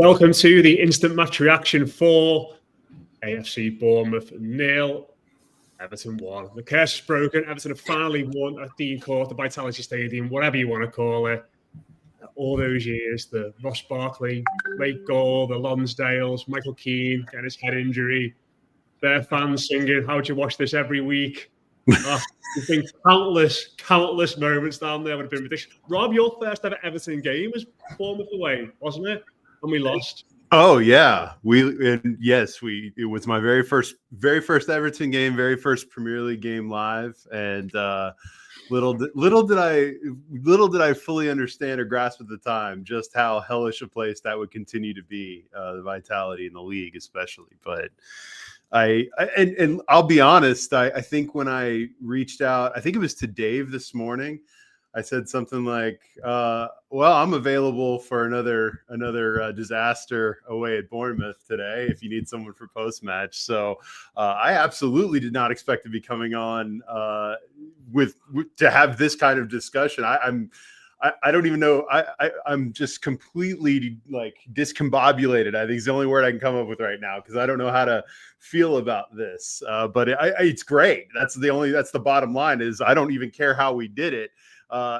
Welcome to the instant match reaction for AFC Bournemouth 0, Everton 1. The curse is broken. Everton have finally won at Dean Court, the Vitality Stadium, whatever you want to call it. All those years, the Ross Barkley late goal, the Lonsdales, Michael Keane getting his head injury, their fans singing, "How'd you watch this every week?" There's been countless moments down there would have been ridiculous. Rob, your first ever Everton game was Bournemouth away, wasn't it? And we lost. Oh yeah, it was my very first Everton game, very first Premier League game live, and little did I fully understand or grasp at the time just how hellish a place that would continue to be, the Vitality in the league especially. But and I'll be honest, I think when I reached out, I think it was to Dave this morning, I said something like, well, I'm available for another disaster away at Bournemouth today if you need someone for post-match. So I absolutely did not expect to be coming on to have this kind of discussion. I don't even know. I'm just completely discombobulated, I think is the only word I can come up with right now, because I don't know how to feel about this. But it's great. That's the bottom line, is I don't even care how we did it.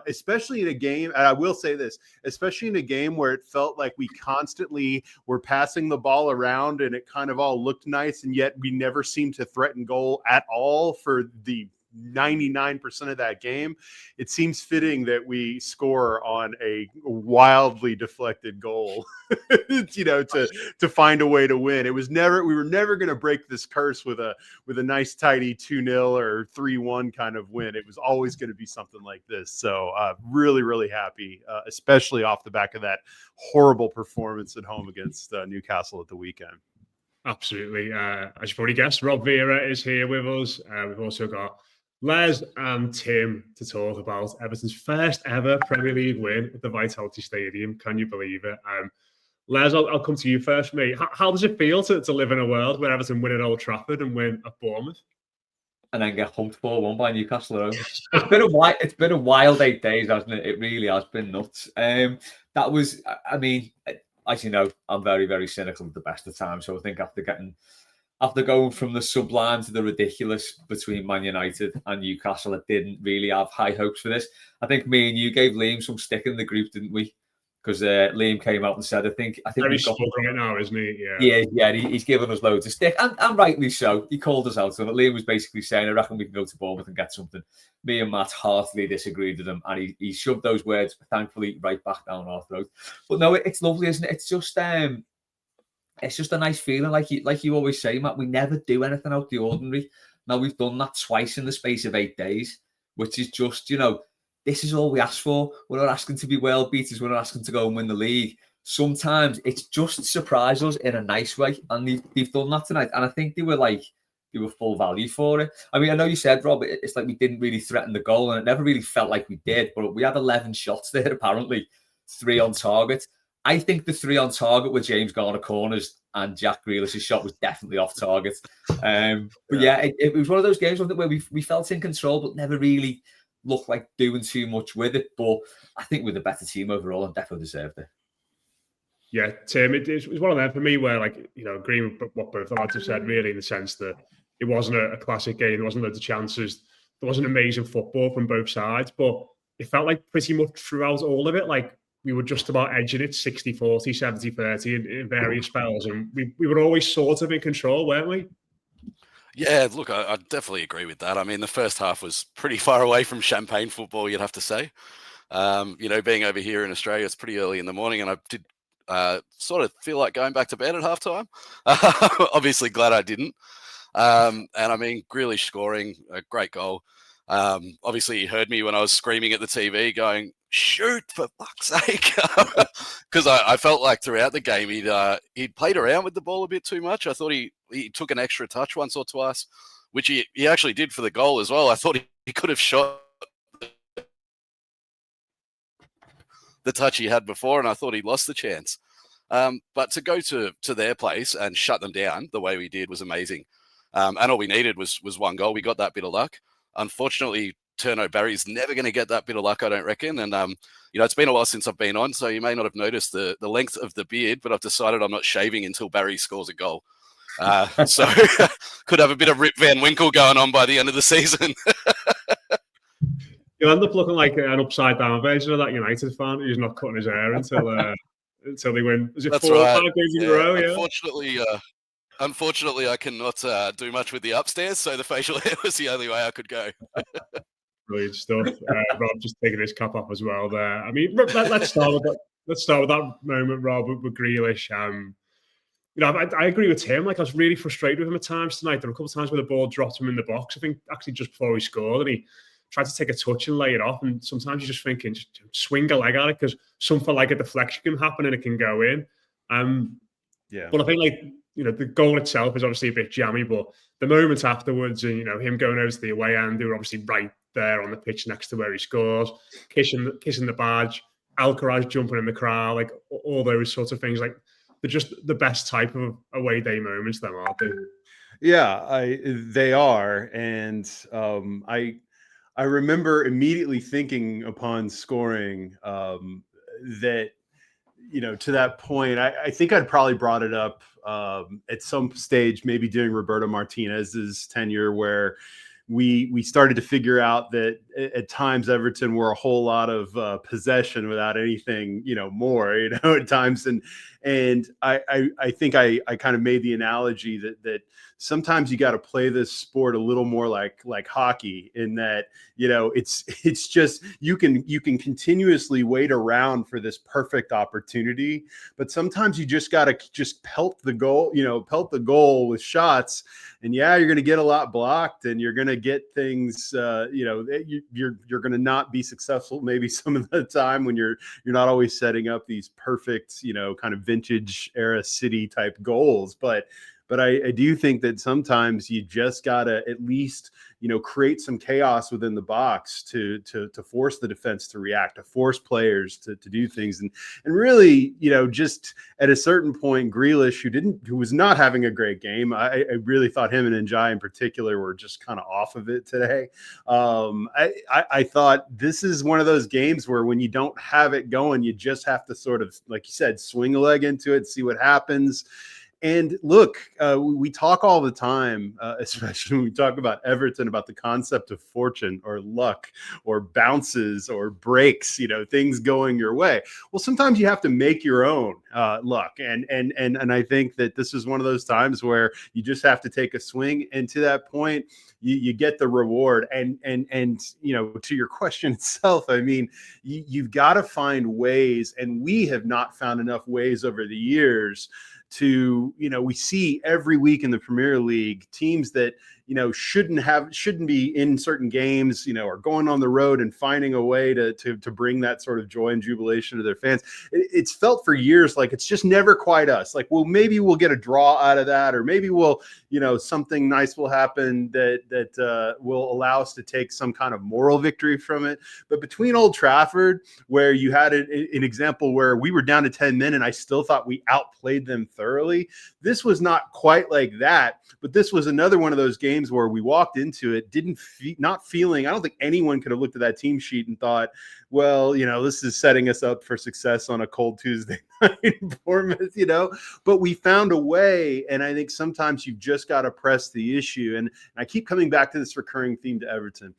Especially in a game, and I will say this, especially in a game where it felt like we constantly were passing the ball around and it kind of all looked nice, and yet we never seemed to threaten goal at all for the 99% of that game. It seems fitting that we score on a wildly deflected goal, to find a way to win. We were never going to break this curse with a nice tidy 2-0 or 3-1 kind of win. It was always going to be something like this. So really, really happy, especially off the back of that horrible performance at home against Newcastle at the weekend. Absolutely. As you probably guessed, Rob Vera is here with us. We've also got Les and Tim to talk about Everton's first ever Premier League win at the Vitality Stadium. Can you believe it? Les, I'll come to you first, mate. How does it feel to live in a world where Everton win at Old Trafford and win at Bournemouth? And then get humped 4-1 by Newcastle. It's been a wild 8 days, hasn't it? It really has been nuts. That was, I mean, as you know, I'm very, very cynical at the best of times. So I think after going from the sublime to the ridiculous between Man United and Newcastle, I didn't really have high hopes for this. I think me and you gave Liam some stick in the group, didn't we? Because Liam came out and said, I think very smug right now, isn't he? Yeah. He's given us loads of stick, and rightly so. He called us out on it. Liam was basically saying, I reckon we can go to Bournemouth and get something. Me and Matt heartily disagreed with him, and he shoved those words, thankfully, right back down our throat. But no, it's lovely, isn't it? It's just a nice feeling, like you always say, Matt. We never do anything out the ordinary. Now we've done that twice in the space of 8 days, which is just, this is all we ask for. We're not asking to be world beaters. We're not asking to go and win the league. Sometimes it's just surprise us in a nice way, and they've done that tonight. And I think they were full value for it. I mean, I know you said, Rob, it's like we didn't really threaten the goal, and it never really felt like we did. But we had 11 shots there, apparently, 3 on target. I think the 3 on target with James Garner corners and Jack Grealish's shot was definitely off target. But yeah, it was one of those games, wasn't it, where we felt in control, but never really looked like doing too much with it. But I think we're the better team overall and definitely deserved it. Yeah, Tim, it was one of them for me where, agreeing with what both the lads have said, really, in the sense that it wasn't a classic game. There wasn't loads of chances. There wasn't amazing football from both sides, but it felt like pretty much throughout all of it, we were just about edging it 60-40, 70-30 in various spells. And we were always sort of in control, weren't we? Yeah, look, I definitely agree with that. I mean, the first half was pretty far away from champagne football, you'd have to say. Being over here in Australia, it's pretty early in the morning, and I did sort of feel like going back to bed at halftime. Obviously, glad I didn't. And I mean, Grealish scoring a great goal. Obviously, you heard me when I was screaming at the TV going, shoot, for fuck's sake. Because I felt like throughout the game, he'd played around with the ball a bit too much. I thought he took an extra touch once or twice, which he actually did for the goal as well. I thought he could have shot the touch he had before, and I thought he lost the chance. But to go to their place and shut them down the way we did was amazing. And all we needed was one goal. We got that bit of luck. Unfortunately, Turno Barry's never going to get that bit of luck, I don't reckon. And, it's been a while since I've been on, so you may not have noticed the length of the beard, but I've decided I'm not shaving until Barry scores a goal. So could have a bit of Rip Van Winkle going on by the end of the season. You'll end up looking like an upside-down version of that United fan who's not cutting his hair until they win. Is it That's 4 or right. 5 games in a row? Unfortunately, I cannot do much with the upstairs, so the facial hair was the only way I could go. Brilliant stuff. Rob just taking his cap off as well there. I mean, let's start with that. Let's start with that moment, Rob, with Grealish. I agree with Tim. Like, I was really frustrated with him at times tonight. There were a couple of times where the ball dropped him in the box. I think actually just before he scored, and he tried to take a touch and lay it off. And sometimes you're just thinking, just swing a leg at it, because something like a deflection can happen and it can go in. But I think, the goal itself is obviously a bit jammy, but the moments afterwards, and him going over to the away end, they were obviously right there on the pitch next to where he scores, kissing the badge, Alcaraz jumping in the crowd, like all those sorts of things. Like, they're just the best type of away day moments, them, aren't they? Yeah, they are, and I remember immediately thinking upon scoring that, to that point, I think I'd probably brought it up at some stage, maybe during Roberto Martinez's tenure, where we started to figure out that at times Everton were a whole lot of possession without anything, more, at times. And I think I kind of made the analogy that sometimes you got to play this sport a little more like hockey, in that, it's just, you can continuously wait around for this perfect opportunity, but sometimes you just got to just pelt the goal with shots. And you're going to get a lot blocked, and you're going to get things, you're going to not be successful maybe some of the time when you're not always setting up these perfect, kind of vintage era City type goals. But I do think that sometimes you just got to at least, create some chaos within the box to force the defense to react, to force players to do things. And really, just at a certain point, Grealish, who was not having a great game, I really thought him and Njai in particular were just kind of off of it today. I thought this is one of those games where when you don't have it going, you just have to sort of, like you said, swing a leg into it, see what happens. And look, we talk all the time, especially when we talk about Everton, about the concept of fortune or luck or bounces or breaks, things going your way. Well, sometimes you have to make your own luck. And I think that this is one of those times where you just have to take a swing. And to that point, you get the reward. And to your question itself, I mean, you've got to find ways, and we have not found enough ways over the years to, we see every week in the Premier League teams that, shouldn't be in certain games, are going on the road and finding a way to bring that sort of joy and jubilation to their fans. It's felt for years like it's just never quite us. Like, well, maybe we'll get a draw out of that, or maybe we'll, something nice will happen that will allow us to take some kind of moral victory from it. But between Old Trafford, where you had an example where we were down to 10 men and I still thought we outplayed them thoroughly, this was not quite like that. But this was another one of those games where we walked into it, not feeling, I don't think anyone could have looked at that team sheet and thought, well, this is setting us up for success on a cold Tuesday night in Bournemouth, but we found a way. And I think sometimes you've just got to press the issue. And I keep coming back to this recurring theme to Everton.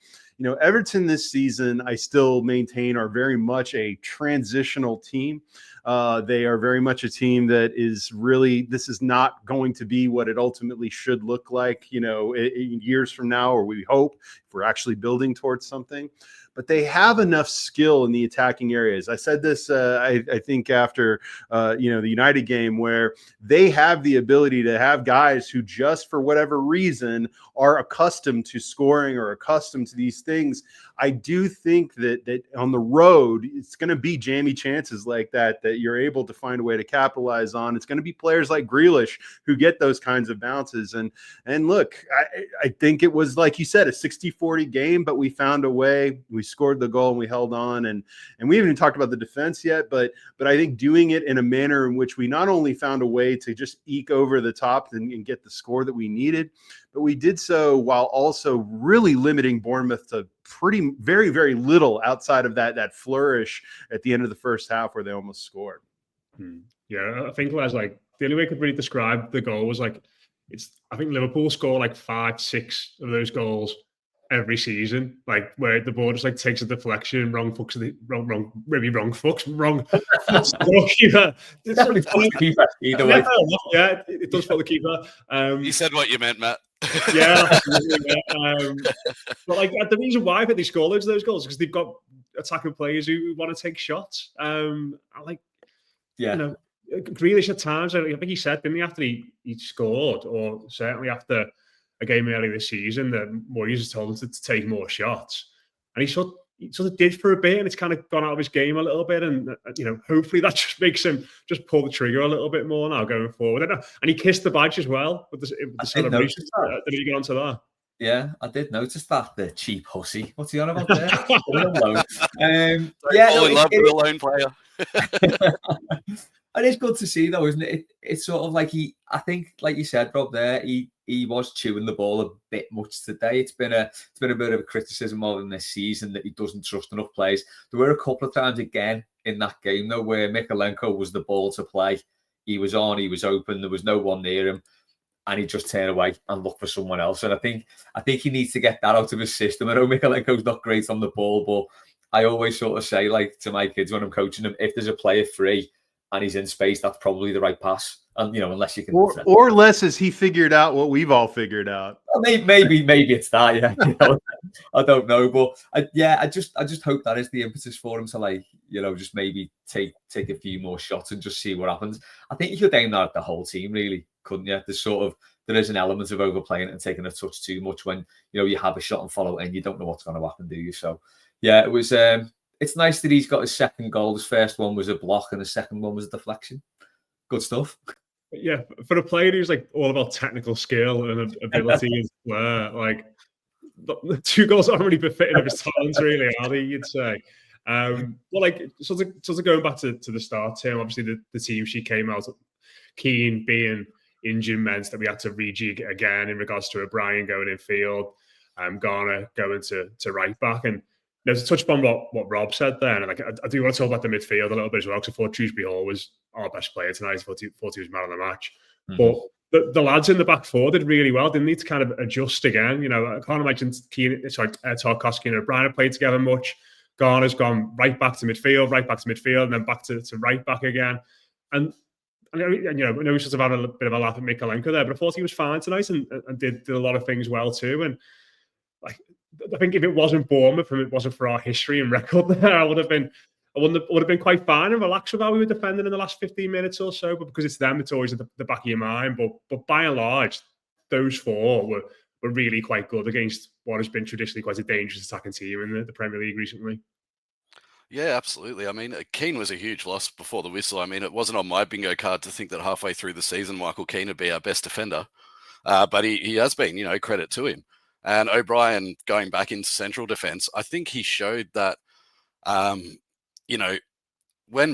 Everton this season, I still maintain, are very much a transitional team. They are very much a team that is really, this is not going to be what it ultimately should look like, in years from now, or we hope, if we're actually building towards something. But they have enough skill in the attacking areas. I said this, I think, after, the United game, where they have the ability to have guys who just for whatever reason are accustomed to scoring or accustomed to these things. I do think that on the road, it's going to be jammy chances like that you're able to find a way to capitalize on. It's going to be players like Grealish who get those kinds of bounces. And look, I think it was, like you said, a 60-40 game, but we found a way. We scored the goal and we held on. And we haven't even talked about the defense yet, but I think doing it in a manner in which we not only found a way to just eke over the top and get the score that we needed, but we did so while also really limiting Bournemouth to very, very little outside of that flourish at the end of the first half where they almost scored. Yeah, I think Les, like the only way I could really describe the goal was like I think Liverpool score like 5-6 of those goals every season, like where the ball just like takes a deflection, wrong fucks the keeper. Definitely touch the keeper either way. Yeah, it does for the keeper. You said what you meant, Matt. Yeah, but like the reason why they score loads of those goals is because they've got attacking players who want to take shots. Grealish at times, I think he said, didn't he, after he scored, or certainly after a game earlier this season, that Moyes has told him to take more shots. And he sort of did for a bit, and it's kind of gone out of his game a little bit. And, hopefully that just makes him just pull the trigger a little bit more now going forward. And he kissed the badge as well with the celebration. Did he get onto that? Yeah, I did notice that. The cheap hussy. What's he on about there? Fall in love with a lone player. And it's good to see, though, isn't it? It's sort of like I think, like you said, Rob, there, he was chewing the ball a bit much today. It's been a bit of a criticism of him this season that he doesn't trust enough players. There were a couple of times again in that game, though, where Mykolenko was the ball to play. He was on, he was open, there was no one near him, and he just turned away and looked for someone else. And I think he needs to get that out of his system. I know Mykolenko's not great on the ball, but I always sort of say, like, to my kids when I'm coaching them, if there's a player free and he's in space, that's probably the right pass. And unless you can, or less, as he figured out what we've all figured out. Well, maybe it's that. Yeah, I don't know, but I just hope that is the impetus for him to just maybe take a few more shots and just see what happens. I think you could aim that at the whole team, really, couldn't you? There is an element of overplaying it and taking a touch too much when you have a shot and follow it and you don't know what's going to happen, do you? So yeah, it was. It's nice that he's got his second goal. His first one was a block and the second one was a deflection. Good stuff. Yeah, for a player who's like all about technical skill and ability as well, like the 2 goals aren't really befitting of his talents, really, are they? You'd say. Sort of going back to the start, Tim. Obviously, the team she came out, Keane being injured meant that we had to rejig again in regards to O'Brien going in field, Garner going to right back, and to touch upon what Rob said there, and I do want to talk about the midfield a little bit as well, because I thought Shrewsbury Hall was our best player tonight. I thought he was man of the match. Mm-hmm. But the lads in the back four did really well. Didn't need to kind of adjust again. I can't imagine Tarkowski and O'Brien have played together much. Garner's gone right back to midfield, and then back to right back again. And I know we sort of had a bit of a laugh at Mykolenko there, but I thought he was fine tonight and did a lot of things well too. And I think if it wasn't Bournemouth and it wasn't for our history and record there, I would have been quite fine and relaxed with how we were defending in the last 15 minutes or so. But because it's them, it's always at the back of your mind. But by and large, those 4 were really quite good against what has been traditionally quite a dangerous attacking team in the Premier League recently. Yeah, absolutely. I mean, Keane was a huge loss before the whistle. I mean, it wasn't on my bingo card to think that halfway through the season, Michael Keane would be our best defender. But he has been, credit to him. And O'Brien going back into central defence, I think he showed that, when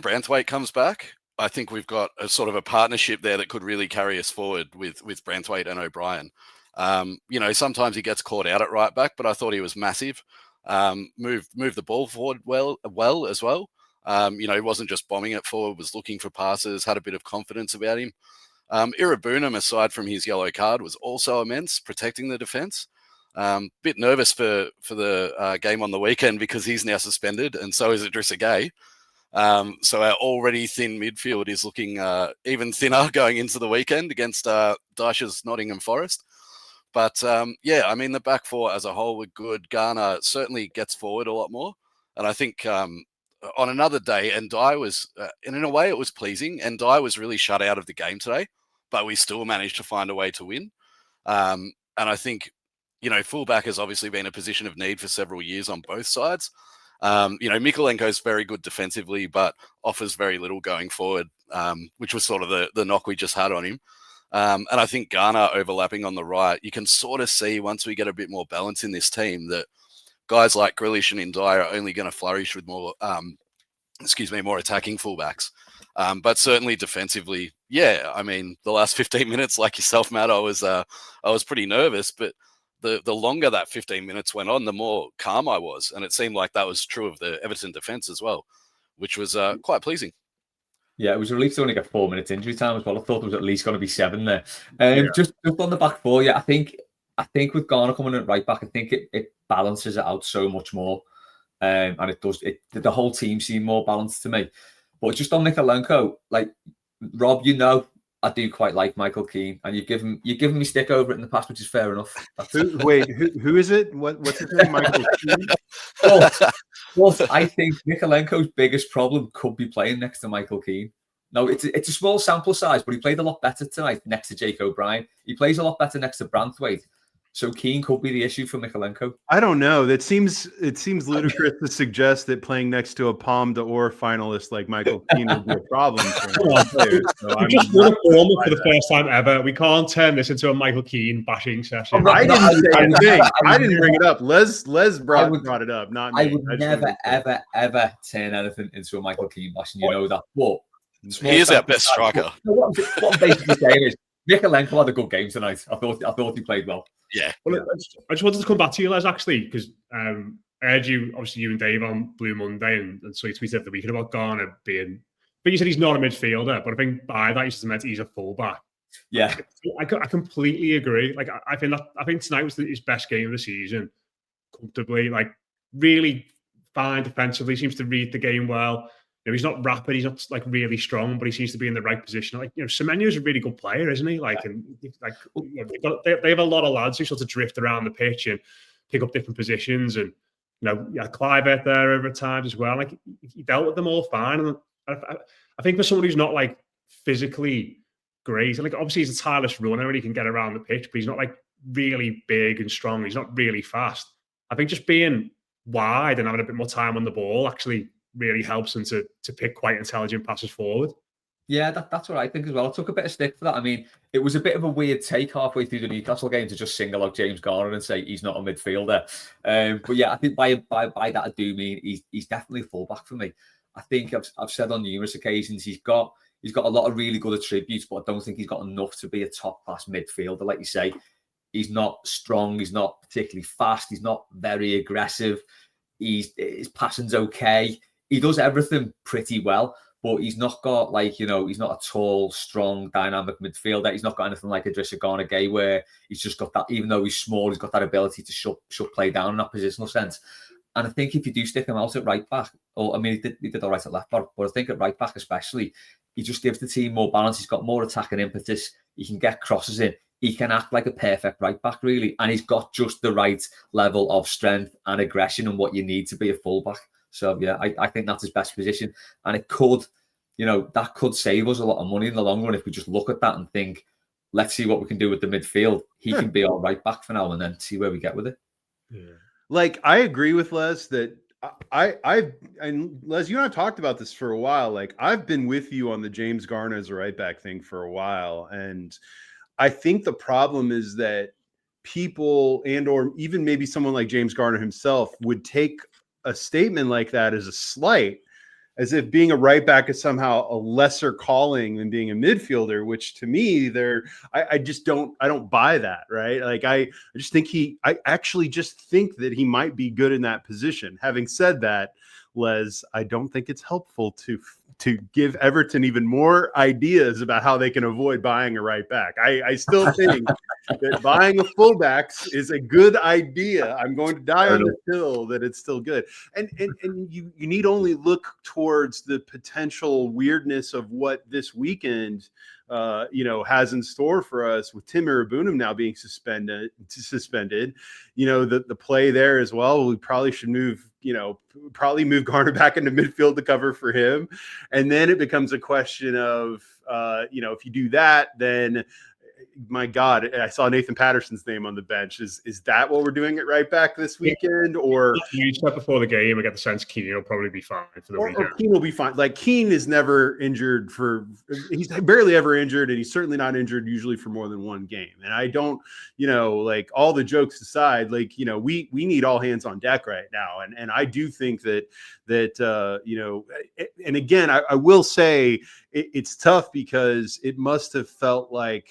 Branthwaite comes back, I think we've got a sort of a partnership there that could really carry us forward with Branthwaite and O'Brien. Sometimes he gets caught out at right back, but I thought he was massive. Moved the ball forward well as well. He wasn't just bombing it forward, was looking for passes, had a bit of confidence about him. Irabunam, aside from his yellow card, was also immense, protecting the defence. Bit nervous for the game on the weekend because he's now suspended, and so is Idrissa Gueye. So our already thin midfield is looking even thinner going into the weekend against Dyche's Nottingham Forest. But the back 4 as a whole were good. Garner certainly gets forward a lot more, and I think on another day, Ndiaye was, and in a way it was pleasing. Ndiaye was really shut out of the game today, but we still managed to find a way to win. And I think, fullback has obviously been a position of need for several years on both sides. Mykolenko's very good defensively, but offers very little going forward, which was sort of the knock we just had on him. And I think Garner overlapping on the right, you can sort of see once we get a bit more balance in this team that guys like Grealish and Ndiaye are only going to flourish with more attacking fullbacks. But certainly defensively, the last 15 minutes, like yourself, Matt, I was pretty nervous, but the longer that 15 minutes went on, the more calm I was. And it seemed like that was true of the Everton defence as well, which was quite pleasing. Yeah, it was a relief to only get 4 minutes injury time as well. I thought there was at least going to be 7 there. Just on the back four, I think with Garner coming in at right back, I think it balances it out so much more. And it does. The whole team seemed more balanced to me. But just on Mykolenko, like Rob, I do quite like Michael Keane, and you've given me stick over it in the past, which is fair enough. Who is it? What's his name? Michael Keane? But I think Mykolenko's biggest problem could be playing next to Michael Keane. No, it's a small sample size, but he played a lot better tonight next to Jake O'Brien. He plays a lot better next to Branthwaite. So Keane could be the issue for Mykolenko. I don't know. It seems ludicrous to suggest that playing next to a Palme d'Or finalist like Michael Keane would be a problem for players. So we just won a Bournemouth for the first time ever. We can't turn this into a Michael Keane bashing session. I didn't say a thing. I didn't bring it up. Les brought it up, not me. I would never, ever turn anything into a Michael Keane bashing. You know that. But he is our best striker. What I'm basically saying is Mykolenko had a good game tonight. I thought he played well. Yeah. Well, I just wanted to come back to you, Les, actually, because I heard you and Dave on Blue Monday, and so you tweeted the weekend about Garner being. But you said he's not a midfielder, but I think by that you just meant he's a fullback. Yeah, I completely agree. Like I think tonight was his best game of the season, comfortably. Like really fine defensively, seems to read the game well. He's not rapid, he's not like really strong, but he seems to be in the right position. Like Semenyo's a really good player, isn't he? Like, and they have a lot of lads who sort of drift around the pitch and pick up different positions. And Clive out there over times as well. Like he dealt with them all fine. And I think for someone who's not like physically great, like obviously he's a tireless runner and he can get around the pitch, but he's not like really big and strong. He's not really fast. I think just being wide and having a bit more time on the ball actually really helps them to pick quite intelligent passes forward. Yeah, that's what I think as well. I took a bit of stick for that. I mean, it was a bit of a weird take halfway through the Newcastle game to just single out James Garner and say he's not a midfielder. But yeah, I think by that I do mean he's definitely a fullback for me. I think I've said on numerous occasions he's got a lot of really good attributes, but I don't think he's got enough to be a top class midfielder. Like you say, he's not strong, he's not particularly fast, he's not very aggressive. His passing's okay. He does everything pretty well, but he's not got he's not a tall, strong, dynamic midfielder. He's not got anything like Idrissa Gana Gueye where he's just got that, even though he's small, he's got that ability to shut play down in that positional sense. And I think if you do stick him out at right back, he did all right at left back, but I think at right back especially, he just gives the team more balance. He's got more attacking impetus. He can get crosses in. He can act like a perfect right back, really. And he's got just the right level of strength and aggression and what you need to be a fullback. So, yeah, I think that's his best position. And it could, that could save us a lot of money in the long run if we just look at that and think, let's see what we can do with the midfield. He can be our right back for now and then see where we get with it. Yeah. Like, I agree with Les that and Les, you and I talked about this for a while. Like, I've been with you on the James Garner as a right back thing for a while. And I think the problem is that people or even maybe someone like James Garner himself would take a statement like that as a slight, as if being a right back is somehow a lesser calling than being a midfielder, which to me, I don't buy that, right? Like I just think I actually just think that he might be good in that position. Having said that, Les, I don't think it's helpful to give Everton even more ideas about how they can avoid buying a right back. I still think that buying a fullbacks is a good idea. I'm going to die on the hill that it's still good. And you need only look towards the potential weirdness of what this weekend has in store for us with Tim Irabunum now being suspended. The play there as well. We probably should move Garner back into midfield to cover for him. And then it becomes a question of, if you do that, then my God, I saw Nathan Patterson's name on the bench. Is that what we're doing at right back this weekend? Or you said before the game, I get the sense Keane will probably be fine for the weekend. Or Keane will be fine. Like Keane is never injured he's barely ever injured, and he's certainly not injured usually for more than one game. And I don't, like all the jokes aside, we need all hands on deck right now. And I do think that and again, I will say it's tough because it must have felt like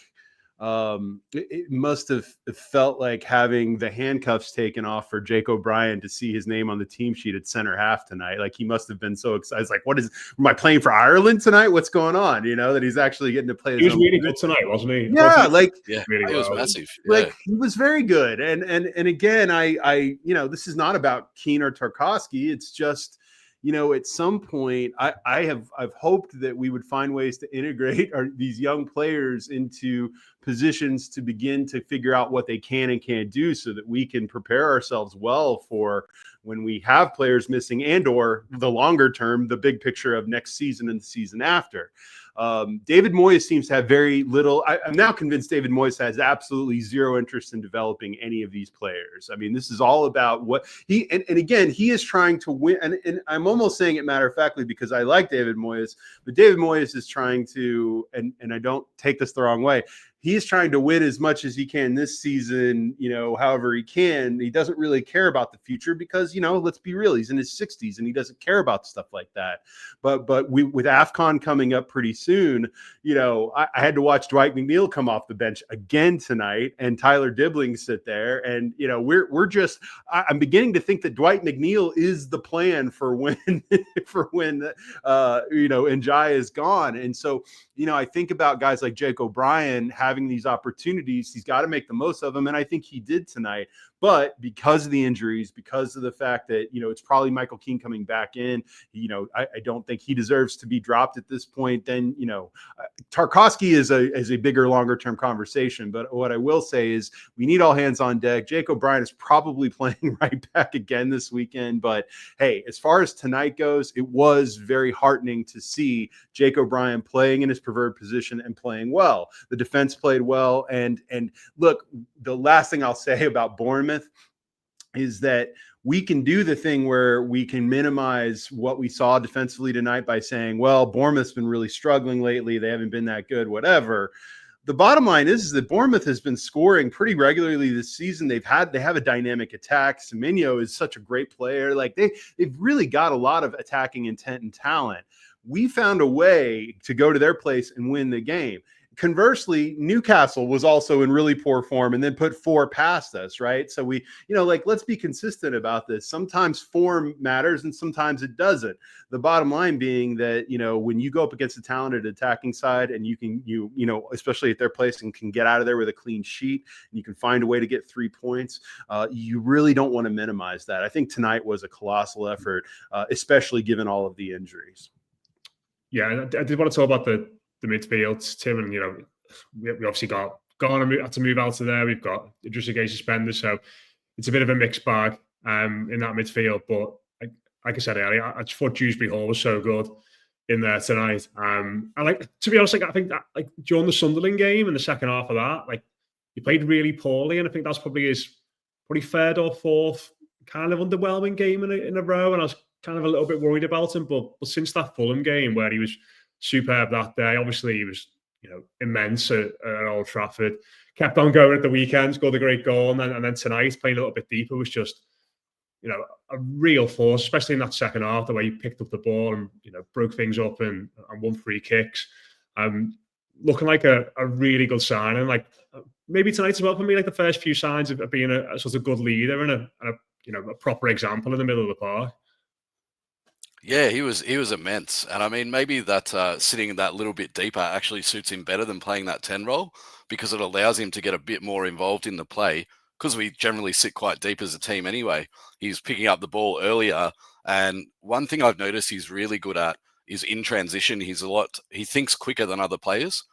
it must have felt like having the handcuffs taken off for Jake O'Brien to see his name on the team sheet at center half tonight. Like, he must have been so excited. It's like, am I playing for Ireland tonight? What's going on? That he's actually getting to play. He was really good tonight, wasn't he? Yeah, really it was massive. Like, he was very good. And again, I this is not about Keane or Tarkowski. It's just, at some point, I've hoped that we would find ways to integrate these young players into positions to begin to figure out what they can and can't do, so that we can prepare ourselves well for when we have players missing, and or the longer term, the big picture of next season and the season after. David Moyes seems to have very little. I'm now convinced David Moyes has absolutely zero interest in developing any of these players. I mean, this is all about what he, and again, he is trying to win. And I'm almost saying it matter of factly because I like David Moyes, but David Moyes is trying to, and I don't take this the wrong way, he's trying to win as much as he can this season, however he can. He doesn't really care about the future because, let's be real, he's in his 60s and he doesn't care about stuff like that. But with AFCON coming up pretty soon, I had to watch Dwight McNeil come off the bench again tonight and Tyler Dibbling sit there. And, I'm beginning to think that Dwight McNeil is the plan for when, Njai is gone. And so, I think about guys like Jake O'Brien having these opportunities. He's got to make the most of them. And I think he did tonight. But because of the injuries, because of the fact that, it's probably Michael Keane coming back in, I don't think he deserves to be dropped at this point. Then, Tarkowski is a bigger, longer term conversation. But what I will say is we need all hands on deck. Jake O'Brien is probably playing right back again this weekend. But hey, as far as tonight goes, it was very heartening to see Jake O'Brien playing in his preferred position and playing well. The defense played well. And look, the last thing I'll say about Bournemouth is that we can do the thing where we can minimize what we saw defensively tonight by saying, well, Bournemouth's been really struggling lately. They haven't been that good, whatever. The bottom line is that Bournemouth has been scoring pretty regularly this season. They have a dynamic attack. Semenyo is such a great player. Like, they've really got a lot of attacking intent and talent. We found a way to go to their place and win the game. Conversely, Newcastle was also in really poor form and then put 4 past us, right? So we, let's be consistent about this. Sometimes form matters and sometimes it doesn't. The bottom line being that, when you go up against a talented attacking side and you especially at their place and can get out of there with a clean sheet and you can find a way to get 3 points, you really don't want to minimize that. I think tonight was a colossal effort, especially given all of the injuries. Yeah, I did want to talk about the midfield, Tim, and we obviously got Garner had to move out of there. We've got Idrissa Gueye suspended, so it's a bit of a mixed bag in that midfield. But like I said earlier, I just thought Dewsbury Hall was so good in there tonight. And to be honest, I think that during the Sunderland game in the second half of that, he played really poorly, and I think that's probably his third or fourth kind of underwhelming game in a row. And I was kind of a little bit worried about him, but since that Fulham game where he was superb that day, obviously he was immense at Old Trafford, kept on going at the weekend, scored a great goal, and then tonight playing a little bit deeper was just a real force, especially in that second half, the way he picked up the ball and broke things up and won 3 kicks. Looking like a really good signing. Maybe tonight as well for me, the first few signs of being a sort of good leader and a proper example in the middle of the park. Yeah, he was immense. And I mean, maybe that sitting that little bit deeper actually suits him better than playing that 10 role, because it allows him to get a bit more involved in the play, because we generally sit quite deep as a team anyway. He's picking up the ball earlier. And one thing I've noticed he's really good at is in transition. He thinks quicker than other players.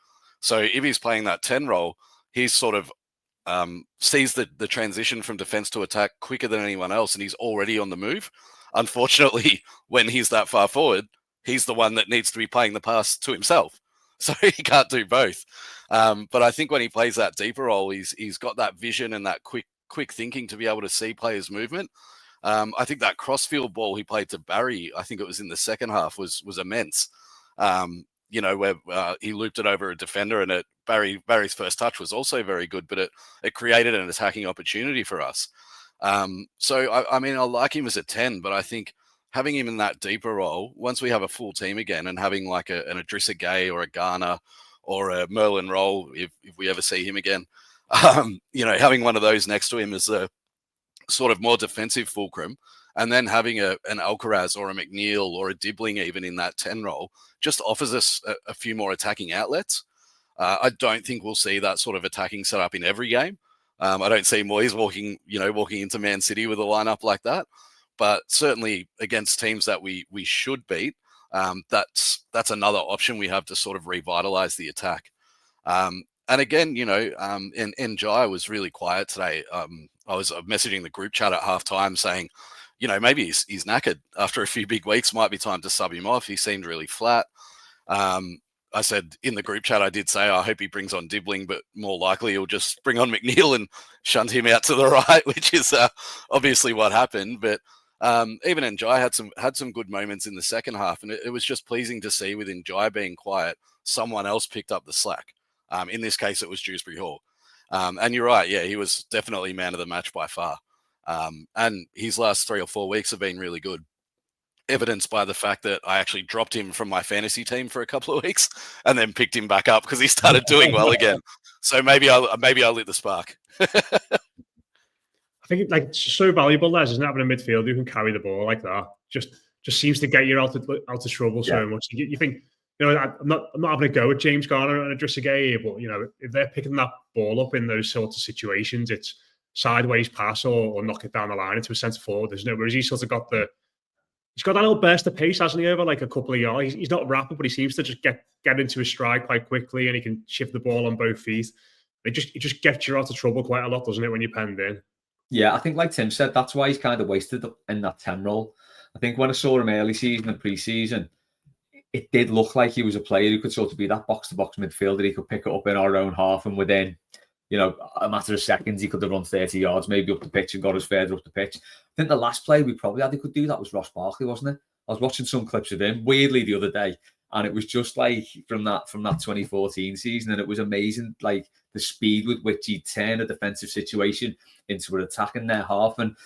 So if he's playing that 10 role, he's sort of sees the transition from defense to attack quicker than anyone else, and he's already on the move. Unfortunately, when he's that far forward, he's the one that needs to be playing the pass to himself. So he can't do both. But I think when he plays that deeper role, he's got that vision and that quick thinking to be able to see players' movement. I think that crossfield ball he played to Barry, I think it was in the second half, was immense. Where he looped it over a defender, and Barry's first touch was also very good, but it created an attacking opportunity for us. So I mean, I like him as a 10, but I think having him in that deeper role, once we have a full team again and having an Idrissa Gueye or a Garner or a Merlin Roll if we ever see him again. Having one of those next to him as a sort of more defensive fulcrum, and then having an Alcaraz or a McNeil or a Dibbling even in that 10 role just offers us a few more attacking outlets. I don't think we'll see that sort of attacking setup in every game. I don't see Moyes walking into Man City with a lineup like that, but certainly against teams that we should beat, that's another option we have to sort of revitalize the attack. And again, Njai was really quiet today. I was messaging the group chat at halftime saying, maybe he's knackered after a few big weeks. Might be time to sub him off. He seemed really flat. I said in the group chat, I did say, I hope he brings on Dibbling, but more likely he'll just bring on McNeil and shunt him out to the right, which is obviously what happened. But even Njai had some good moments in the second half, and it was just pleasing to see with Njai being quiet, someone else picked up the slack. In this case, it was Dewsbury Hall. And you're right, yeah, he was definitely man of the match by far. And his last 3 or 4 weeks have been really good, evidenced by the fact that I actually dropped him from my fantasy team for a couple of weeks and then picked him back up because he started doing well again. So maybe I lit the spark. I think it's so valuable, Les, isn't having a midfielder who can carry the ball like that. Just seems to get you out of trouble so much. You think, I'm not having a go at James Garner and Adrissagay here, but if they're picking that ball up in those sorts of situations, it's sideways pass or knock it down the line into a centre forward, isn't it? Whereas he's sort of got that little burst of pace, hasn't he, over like a couple of yards. He's not rapid, but he seems to just get into his stride quite quickly, and he can shift the ball on both feet. It just gets you out of trouble quite a lot, doesn't it, when you're penned in? Yeah, I think like Tim said, that's why he's kind of wasted in that 10 role. I think when I saw him early season and pre-season, it did look like he was a player who could sort of be that box-to-box midfielder. He could pick it up in our own half, and within a matter of seconds, he could have run 30 yards, maybe up the pitch and got us further up the pitch. I think the last player we probably had who could do that was Ross Barkley, wasn't it? I was watching some clips of him, weirdly, the other day, and it was just like from that 2014 season, and it was amazing, like the speed with which he'd turn a defensive situation into an attack in their half. And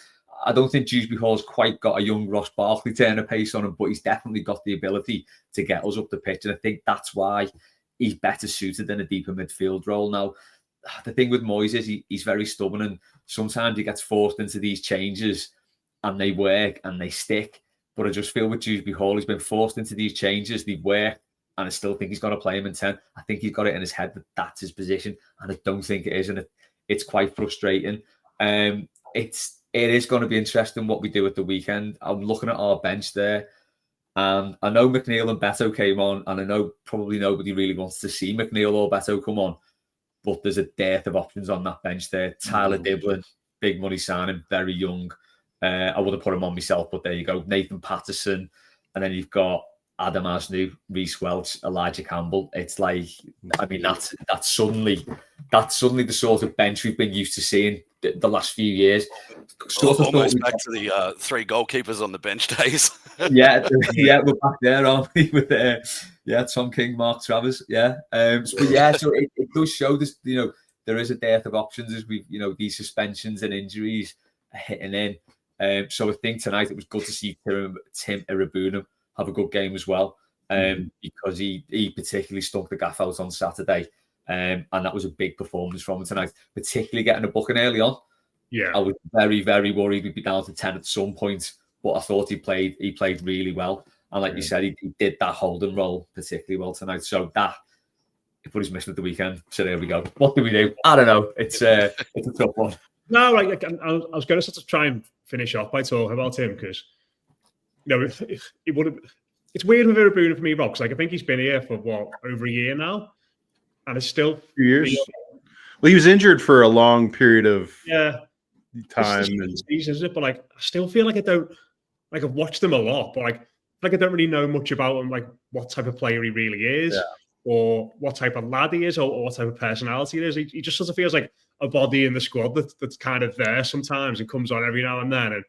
I don't think Dewsbury Hall's quite got a young Ross Barkley turn of pace on him, but he's definitely got the ability to get us up the pitch. And I think that's why he's better suited in a deeper midfield role. Now, the thing with Moyes is he's very stubborn, and sometimes he gets forced into these changes and they work and they stick. But I just feel with Dewsbury Hall, he's been forced into these changes, they work, and I still think he's got to play him in 10. I think he's got it in his head that that's his position, and I don't think it is, and it's quite frustrating. It is going to be interesting what we do at the weekend. I'm looking at our bench there, and I know McNeil and Beto came on, and I know probably nobody really wants to see McNeil or Beto come on, but there's a dearth of options on that bench there. Tyler Dibbling, big money signing, very young. I would have put him on myself, but there you go. Nathan Patterson, and then you've got Adam Asnew, Reece Welch, Elijah Campbell. It's like, I mean, that's suddenly the sort of bench we've been used to seeing the last few years. Almost back to the 3 goalkeepers on the bench days. yeah, we're back there, aren't we? With Tom King, Mark Travers. So it does show this. There is a dearth of options as we, these suspensions and injuries are hitting in. So I think tonight it was good to see Tim Irabunam have a good game as well, because he particularly stunk the gaff out on Saturday, and that was a big performance from him tonight, particularly getting a booking early on. Yeah, I was very, very worried we'd be down to 10 at some point, but I thought he played really well, and like you said, he did that holding role particularly well tonight. So that if what he's missing at the weekend. So there we go. What do we do? I don't know. It's a tough one. No, I was going to sort of try and finish off by talking about him because, it would have. It's weird with Irabuna for me, Rob, because I think he's been here for over a year now, and it's still 2 years. Well, he was injured for a long period of time, isn't it? But I still feel like I don't I've watched him a lot, but I don't really know much about him, like what type of player he really is, or what type of lad he is, or what type of personality he is. He just sort of feels like a body in the squad that's kind of there sometimes and comes on every now and then.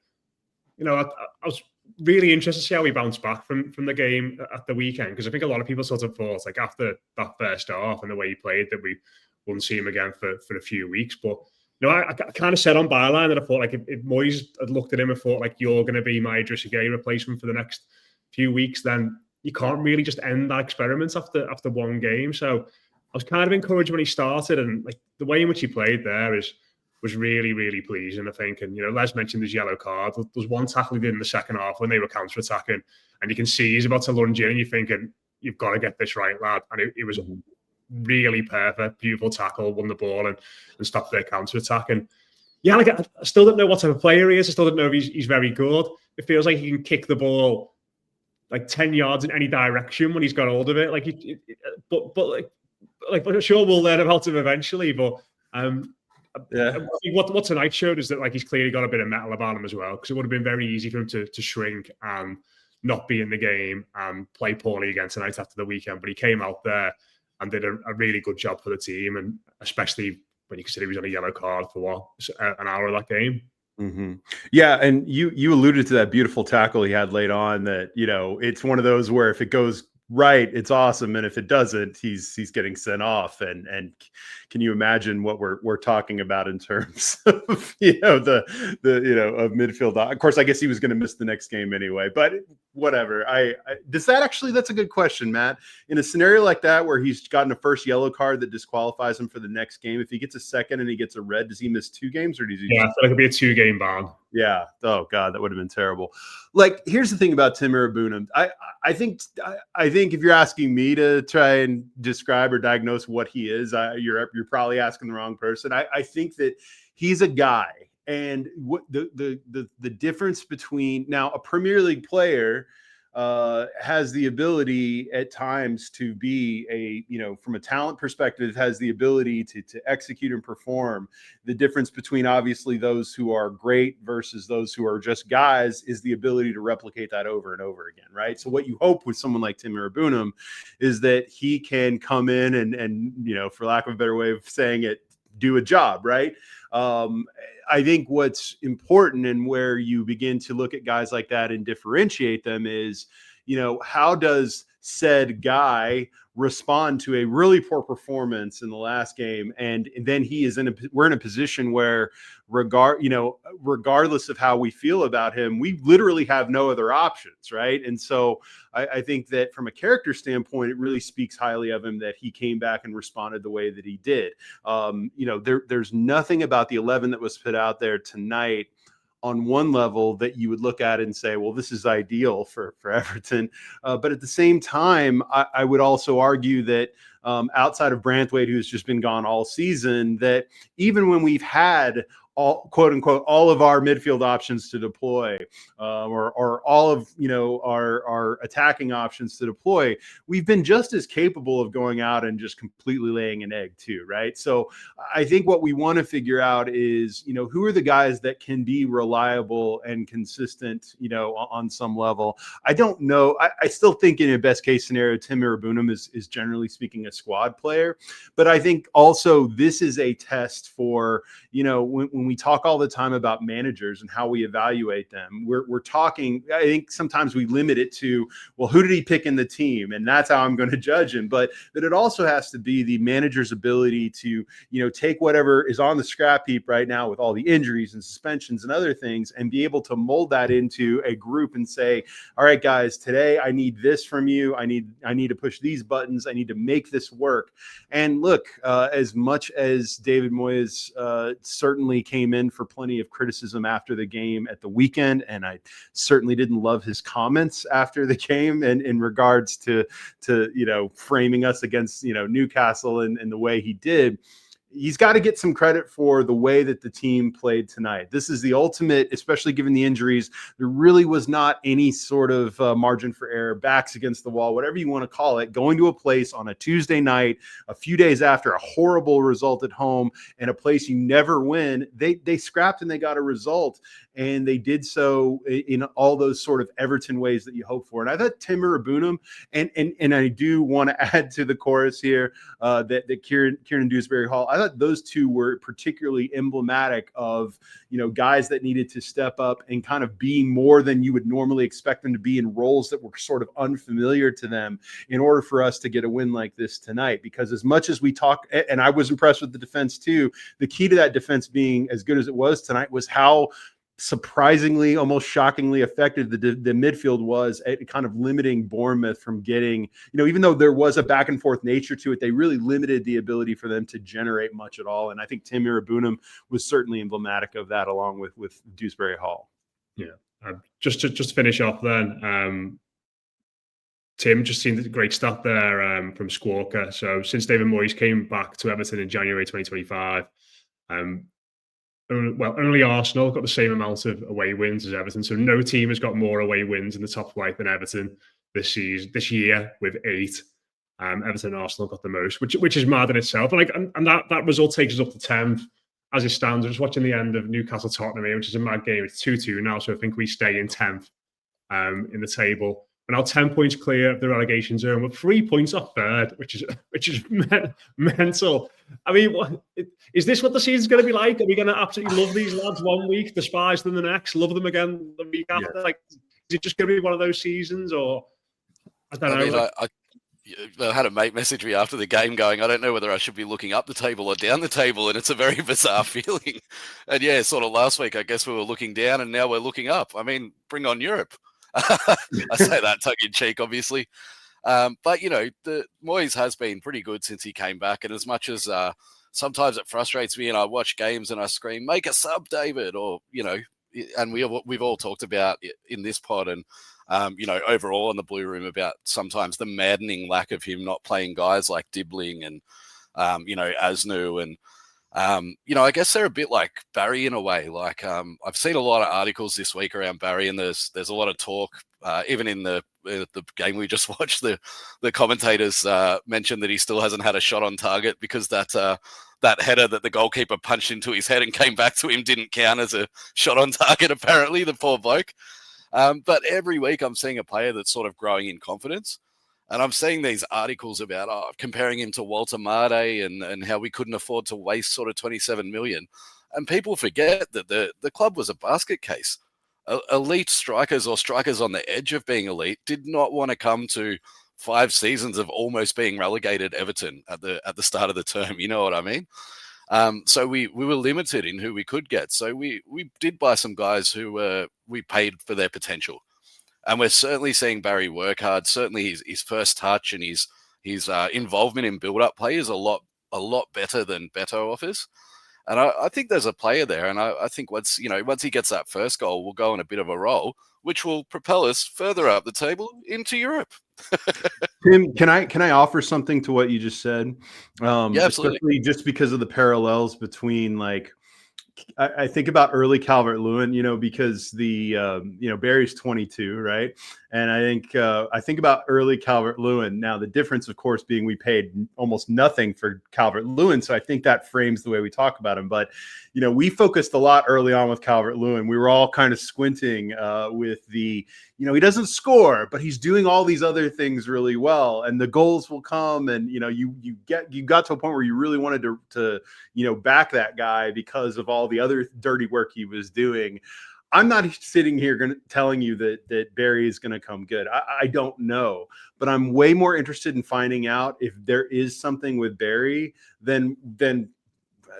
And I was really interested to see how he bounced back from the game at the weekend, because I think a lot of people sort of thought after that first half and the way he played that we wouldn't see him again for a few weeks. But I kind of said on Byline that I thought if Moyes had looked at him and thought you're going to be my Adrissagay replacement for the next few weeks, then you can't really just end that experiment after one game. So was kind of encouraged when he started, and like the way in which he played there was really, really pleasing, I think. And, Les mentioned his yellow card. There's one tackle he did in the second half when they were counter-attacking, and you can see he's about to lunge in, and you're thinking, you've got to get this right, lad. And it was really perfect, beautiful tackle, won the ball and stopped their counter-attack. And yeah, like I still don't know what type of player he is. I still don't know if he's very good. It feels like he can kick the ball like 10 yards in any direction when he's got hold of it. But I'm sure we'll learn about him eventually. But I think what tonight showed is that like he's clearly got a bit of metal about him as well, because it would have been very easy for him to shrink and not be in the game and play poorly again tonight after the weekend. But he came out there and did a really good job for the team, and especially when you consider he was on a yellow card for an hour of that game. Mm-hmm. Yeah, and you alluded to that beautiful tackle he had late on. That it's one of those where if it goes right, it's awesome, and if it doesn't, he's getting sent off. And can you imagine what we're talking about in terms of the of midfield? Of course, I guess he was going to miss the next game anyway. But whatever. That's a good question, Matt. In a scenario like that where he's gotten a first yellow card that disqualifies him for the next game, if he gets a second and he gets a red, does he miss 2 games or does he? Yeah, I feel like it'd be a 2-game ban. Yeah. Oh God, that would have been terrible. Like, here's the thing about Tim Arabunam. I think if you're asking me to try and describe or diagnose what he is, you're probably asking the wrong person. I think that he's a guy, and what the difference between now a Premier League player has the ability at times to be from a talent perspective, has the ability to execute and perform. The difference between obviously those who are great versus those who are just guys is the ability to replicate that over and over again, right? So what you hope with someone like Tim Arabunam is that he can come in and for lack of a better way of saying it, do a job, right? I think what's important and where you begin to look at guys like that and differentiate them is, how does said guy respond to a really poor performance in the last game, and then we're in a position where regardless of how we feel about him, we literally have no other options, right? And so I think that from a character standpoint, it really speaks highly of him that he came back and responded the way that he did. There's nothing about the 11 that was put out there tonight on one level that you would look at and say, well, this is ideal for Everton. But at the same time, I would also argue that outside of Branthwaite, who's just been gone all season, that even when we've had all, quote unquote, all of our midfield options to deploy, or all of our attacking options to deploy, we've been just as capable of going out and just completely laying an egg too, right? So I think what we want to figure out is, who are the guys that can be reliable and consistent, on some level. I don't know. I still think in a best case scenario, Tim Arabunam is generally speaking a squad player, but I think also this is a test for, when we talk all the time about managers and how we evaluate them, we're talking, I think sometimes we limit it to, well, who did he pick in the team? And that's how I'm going to judge him. But that it also has to be the manager's ability to, take whatever is on the scrap heap right now with all the injuries and suspensions and other things, and be able to mold that into a group and say, all right, guys, today I need this from you. I need to push these buttons. I need to make this work. And look, as much as David Moyes certainly came in for plenty of criticism after the game at the weekend, and I certainly didn't love his comments after the game and in regards to framing us against Newcastle and the way he did. He's got to get some credit for the way that the team played tonight. This is the ultimate, especially given the injuries. There really was not any sort of margin for error, backs against the wall, whatever you want to call it, going to a place on a Tuesday night, a few days after a horrible result at home and a place you never win. They scrapped and they got a result, and they did so in all those sort of Everton ways that you hope for. And I thought Tim Arabunam, and I do want to add to the chorus here that Kieran Dewsbury Hall, I thought those two were particularly emblematic of, guys that needed to step up and kind of be more than you would normally expect them to be in roles that were sort of unfamiliar to them in order for us to get a win like this tonight. Because as much as we talk, and I was impressed with the defense too, the key to that defense being as good as it was tonight was how surprisingly, almost shockingly effective the midfield was at kind of limiting Bournemouth from getting, even though there was a back and forth nature to it, they really limited the ability for them to generate much at all. And I think Tim Irabunum was certainly emblematic of that, along with Dewsbury Hall. Yeah. Just to finish off then, Tim, just seen the great stat there from Squawker. So since David Moyes came back to Everton in January 2025, only Arsenal got the same amount of away wins as Everton. So no team has got more away wins in the top flight than Everton this year with 8. Everton and Arsenal got the most, which is mad in itself. And that result takes us up to 10th as it stands. I was watching the end of Newcastle Tottenham here, which is a mad game. It's 2-2 now, so I think we stay in 10th in the table. We're now 10 points clear of the relegation zone. We're 3 points off third, which is mental. I mean, is this what the season's going to be like? Are we going to absolutely love these lads one week, despise them the next, love them again the week after? Yeah. Like, is it just going to be one of those seasons, or I don't know? I had a mate message me after the game going, I don't know whether I should be looking up the table or down the table, and it's a very bizarre feeling. And yeah, sort of last week, I guess we were looking down, and now we're looking up. I mean, bring on Europe. I say that tongue in cheek, obviously. But, the Moyes has been pretty good since he came back. And as much as sometimes it frustrates me and I watch games and I scream, make a sub, David, or, and we've all talked about in this pod and, overall in the Blue Room about sometimes the maddening lack of him not playing guys like Dibbling and, Asnu and, I guess they're a bit like Barry in a way. Like I've seen a lot of articles this week around Barry, and there's a lot of talk. Even in the game we just watched, the commentators mentioned that he still hasn't had a shot on target because that header that the goalkeeper punched into his head and came back to him didn't count as a shot on target. Apparently, the poor bloke. But every week I'm seeing a player that's sort of growing in confidence. And I'm seeing these articles about comparing him to Walter Made and how we couldn't afford to waste sort of 27 million. And people forget that the club was a basket case. Elite strikers or strikers on the edge of being elite did not want to come to 5 seasons of almost being relegated Everton at the start of the term. You know what I mean? So we were limited in who we could get. So we did buy some guys who we paid for their potential. And we're certainly seeing Barry work hard. Certainly his first touch and his involvement in build-up play is a lot better than Beto offers. And I think there's a player there. And I think once he gets that first goal, we'll go on a bit of a roll, which will propel us further up the table into Europe. Tim, can I offer something to what you just said? Yeah, absolutely. Especially just because of the parallels between I think about early Calvert-Lewin, because Barry's 22, right? And I think about early Calvert-Lewin. Now, the difference, of course, being we paid almost nothing for Calvert-Lewin. So I think that frames the way we talk about him. But, we focused a lot early on with Calvert-Lewin. We were all kind of squinting with he doesn't score, but he's doing all these other things really well. And the goals will come. And, you got to a point where you really wanted to back that guy because of all the other dirty work he was doing. I'm not sitting here telling you that Barry is going to come good. I don't know, but I'm way more interested in finding out if there is something with Barry than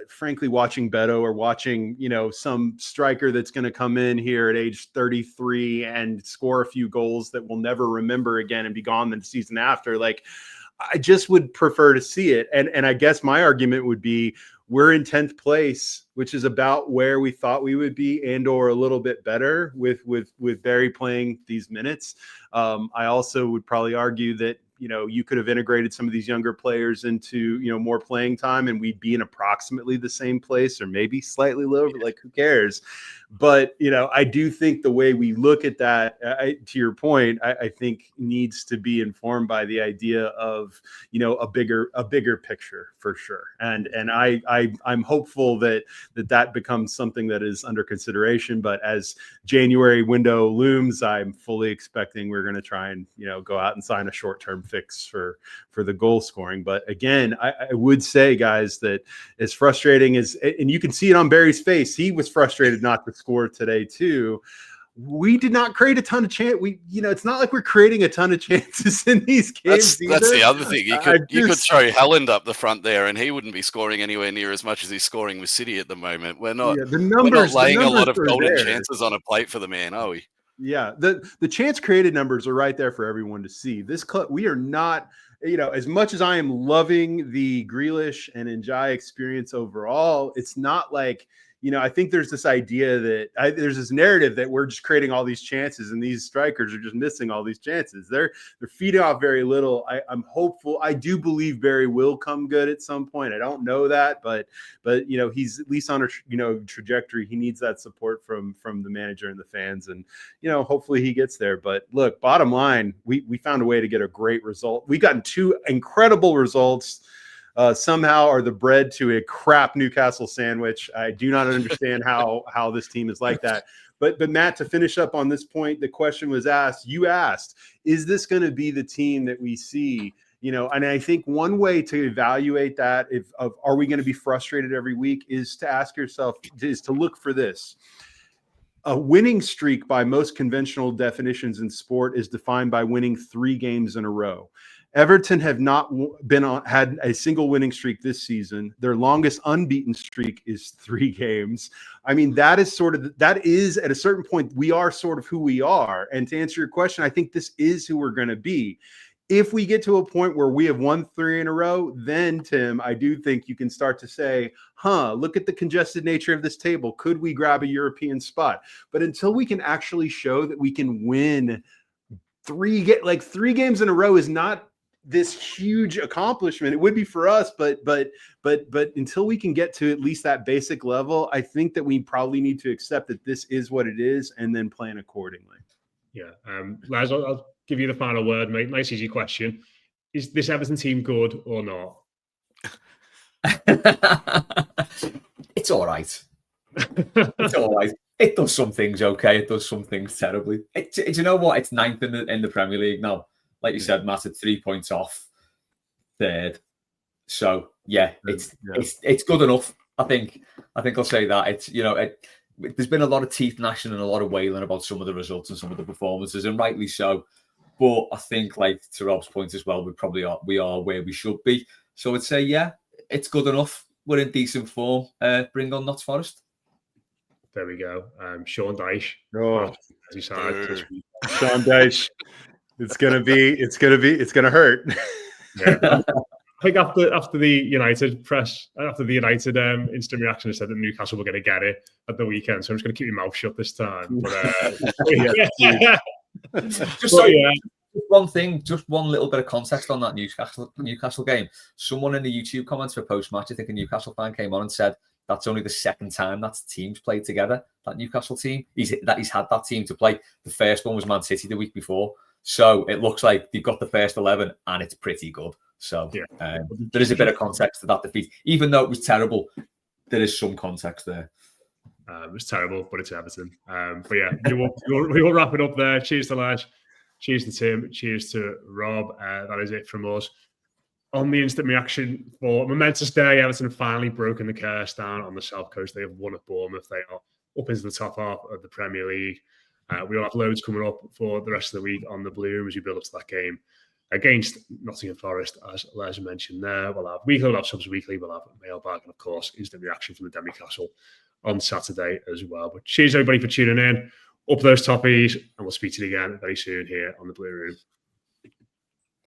frankly watching Beto or watching, some striker that's going to come in here at age 33 and score a few goals that we'll never remember again and be gone the season after. I just would prefer to see it. And I guess my argument would be we're in 10th place, which is about where we thought we would be and or a little bit better with Barry playing these minutes. I also would probably argue that, you could have integrated some of these younger players into, more playing time and we'd be in approximately the same place or maybe slightly lower, but who cares? But, I do think the way we look at that, to your point, I think needs to be informed by the idea of, a bigger picture for sure. And I'm hopeful that becomes something that is under consideration. But as January window looms, I'm fully expecting we're going to try and, go out and sign a short-term fix for the goal scoring. But again, I would say, guys, that as frustrating as, and you can see it on Barry's face, he was frustrated not to score today too. we did not create a ton of chance. It's not like we're creating a ton of chances in these games. That's the other thing. You could throw Helland up the front there, and he wouldn't be scoring anywhere near as much as he's scoring with City at the moment. We're not laying a lot of golden chances on a plate for the man, are we? Yeah, the chance created numbers are right there for everyone to see. This club, we are not, as much as I am loving the Grealish and Njai experience overall, it's not like, I think there's this idea that there's this narrative that we're just creating all these chances and these strikers are just missing all these chances. They're feeding off very little. I'm hopeful. I do believe Barry will come good at some point. I don't know that, but he's at least on a trajectory. He needs that support from the manager and the fans, and hopefully he gets there. But look, bottom line, we found a way to get a great result. We've gotten 2 incredible results. Somehow are the bread to a crap Newcastle sandwich. I do not understand how this team is like that. But Matt, to finish up on this point, the question was asked. You asked, is this going to be the team that we see? And I think one way to evaluate that, are we going to be frustrated every week, is to ask yourself, is to look for this. A winning streak by most conventional definitions in sport is defined by winning 3 games in a row. Everton have not had a single winning streak this season. Their longest unbeaten streak is 3 games. I mean, that is at a certain point, we are sort of who we are. And to answer your question, I think this is who we're going to be. If we get to a point where we have won 3 in a row, then Tim, I do think you can start to say, look at the congested nature of this table. Could we grab a European spot? But until we can actually show that we can win 3 games in a row is not this huge accomplishment. It would be for us, but until we can get to at least that basic level, I think that we probably need to accept that this is what it is and then plan accordingly. Yeah. Laz, I'll give you the final word, mate. Nice, easy question. Is this Everton team good or not? It's all right. It's all right. It does some things okay. It does some things terribly. Do you know what? It's 9th in the Premier League now. Like you said, Matt, at 3 points off 3rd. So yeah, it's good enough. I think I'll say that. It's there's been a lot of teeth gnashing and a lot of wailing about some of the results and some of the performances, and rightly so. But I think, like to Rob's point as well, we are where we should be. So I'd say, yeah, it's good enough. We're in decent form. Bring on Notts Forest. There we go. Sean Dyche. Oh, Sean Dyche. It's gonna hurt. Yeah. I think after the United press, after the United instant reaction, said that Newcastle were going to get it at the weekend. So I'm just going to keep your mouth shut this time. But one thing, just one little bit of context on that Newcastle game. Someone in the YouTube comments for post-match, I think a Newcastle fan came on and said that's only the 2nd time that team's played together. That Newcastle team, he's had that team to play. The first one was Man City the week before. So it looks like they've got the first 11 and it's pretty good. So there is a bit of context to that defeat. Even though it was terrible, there is some context there. It was terrible, but it's Everton. But yeah, we will wrap it up there. Cheers to Lash. Cheers to Tim. Cheers to Rob. That is it from us. On the instant reaction for a momentous day, Everton have finally broken the curse down on the South Coast. They have won at Bournemouth. They are up into the top half of the Premier League. We'll have loads coming up for the rest of the week on the Bloom as we build up to that game against Nottingham Forest, as Les mentioned there. We'll have subs weekly, we'll have mailbag, and of course, instant reaction from the Demi-Castle on Saturday as well. But cheers, everybody, for tuning in. Up those toppies, and we'll speak to you again very soon here on the Blue Room.